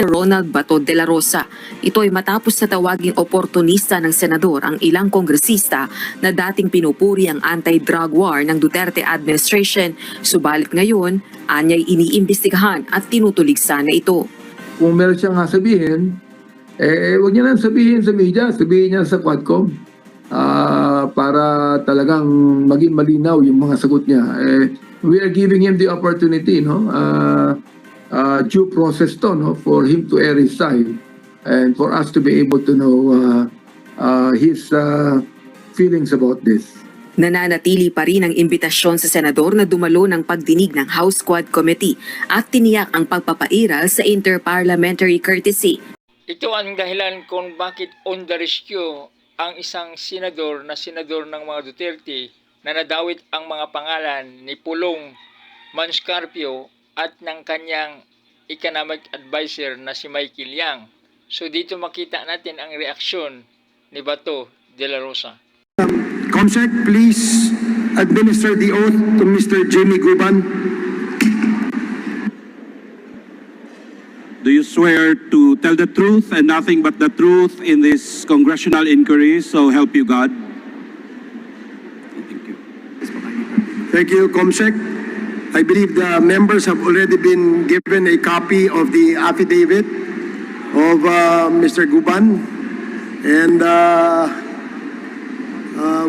Ronald Bato de la Rosa. Ito ay matapos na tawaging oportunista ng senador ang ilang kongresista na dating pinupuri ang anti-drug war ng Duterte administration. Subalit ngayon, anya'y iniimbestigahan at tinutuligsa na ito. Kung meron siyang sabihin, huwag niya lang sabihin sa media, sabihin niya sa Quadcom para talagang maging malinaw yung mga sagot niya. We are giving him the opportunity, no? Due process to, no? For him to air his side and for us to be able to know his feelings about this. Nananatili pa rin ang imbitasyon sa senador na dumalo ng pagdinig ng House Quad Committee at tiniyak ang pagpapairal sa interparliamentary courtesy. Ito ang dahilan kung bakit on the rescue ang isang senador ng mga Duterte na nadawit ang mga pangalan ni Pulong Manscarpio at ng kanyang economic advisor na si Michael Yang. So dito makita natin ang reaksyon ni Bato de la Rosa. Comsec, please administer the oath to Mr. Jimmy Guban. Do you swear to tell the truth and nothing but the truth in this congressional inquiry, so help you God? Thank you. Thank you, Comsec. I believe the members have already been given a copy of the affidavit of Mr. Guban, and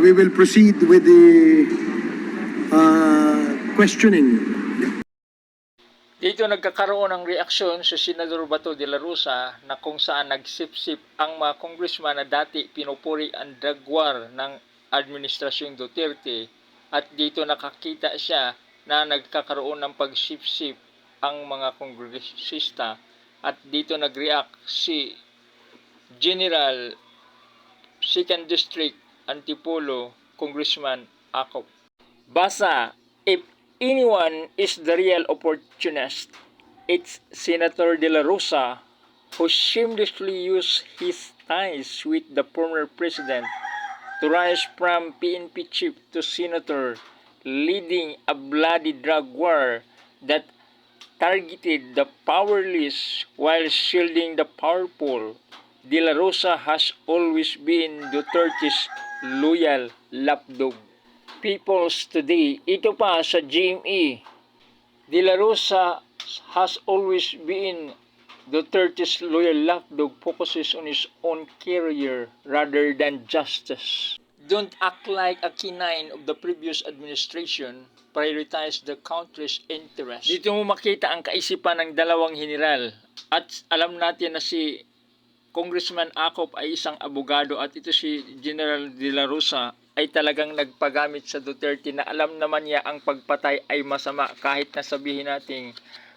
we will proceed with the questioning. Dito nagkakaroon ng reaksyon sa Senador Bato de la Rosa na kung saan nagsipsip ang mga congressman na dati pinupuri ang drug war ng Administrasyong Duterte, at dito nakakita siya na nagkakaroon ng pagsipsip ang mga kongresista, at dito nag-react si General 2nd District Antipolo Congressman Acop. Basa, if anyone is the real opportunist, it's Senator De La Rosa, who shamelessly used his ties with the former president to rise from PNP chief to senator, leading a bloody drug war that targeted the powerless while shielding the powerful. De La Rosa has always been Duterte's loyal lapdog. Peoples Today, ito pa sa GMA. De La Rosa has always been Duterte's loyal lapdog, focuses on his own career rather than justice. Don't act like a canine of the previous administration. Prioritize the country's interest. Dito mo makita ang kaisipan ng dalawang general. At alam natin na si Congressman Acop ay isang abogado, at ito si General De La Rosa ay talagang nagpagamit sa Duterte na alam naman niya ang pagpatay ay masama, kahit na sabihin natin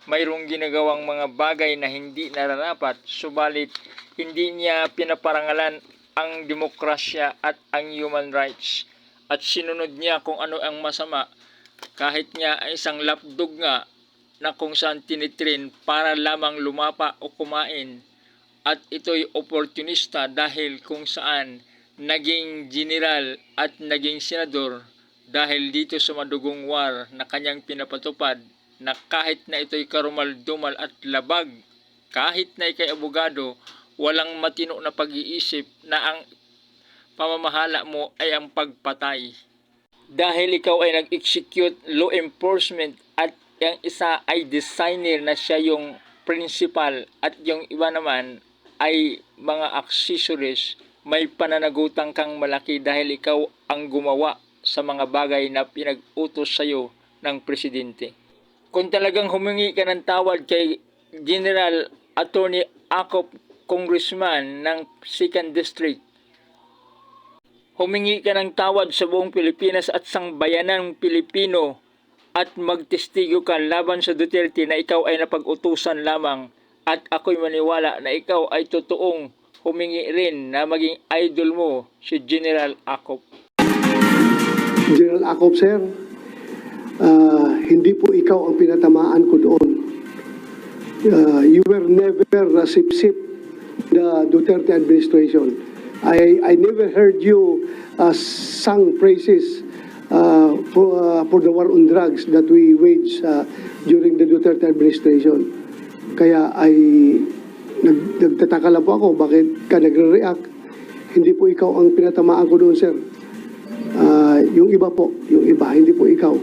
mayroong ginagawang mga bagay na hindi nararapat, subalit hindi niya pinaparangalan ang demokrasya at ang human rights, at sinunod niya kung ano ang masama, kahit nga ay isang lapdog nga na kung saan tinitrin para lamang lumapa o kumain. At ito'y oportunista dahil kung saan naging general at naging senador dahil dito sa madugong war na kanyang pinapatupad, na kahit na ito'y karumal-dumal at labag, kahit na ikay abogado, walang matino na pag-iisip na ang pamamahala mo ay ang pagpatay. Dahil ikaw ay nag-execute law enforcement at yung isa ay designer na siya yung principal at yung iba naman ay mga accessories, may pananagutan kang malaki dahil ikaw ang gumawa sa mga bagay na pinag-utos sa iyo ng presidente. Kung talagang humingi ka ng tawad kay General Attorney Acop, Congressman ng 2nd District, humingi ka ng tawad sa buong Pilipinas at sangbayanang Pilipino at magtestigo ka laban sa Duterte na ikaw ay napag-utusan lamang, at ako'y maniwala na ikaw ay totoong humingi rin na maging idol mo si General Acop. General Acop, sir, hindi po ikaw ang pinatamaan ko doon. You were never sip-sip the Duterte administration. I never heard you sung praises for the war on drugs that we waged during the Duterte administration. Kaya nagtataka lang po ako, bakit ka nagre-react? Hindi po ikaw ang pinatamaan ko doon, sir. Yung iba po, yung iba, hindi po ikaw.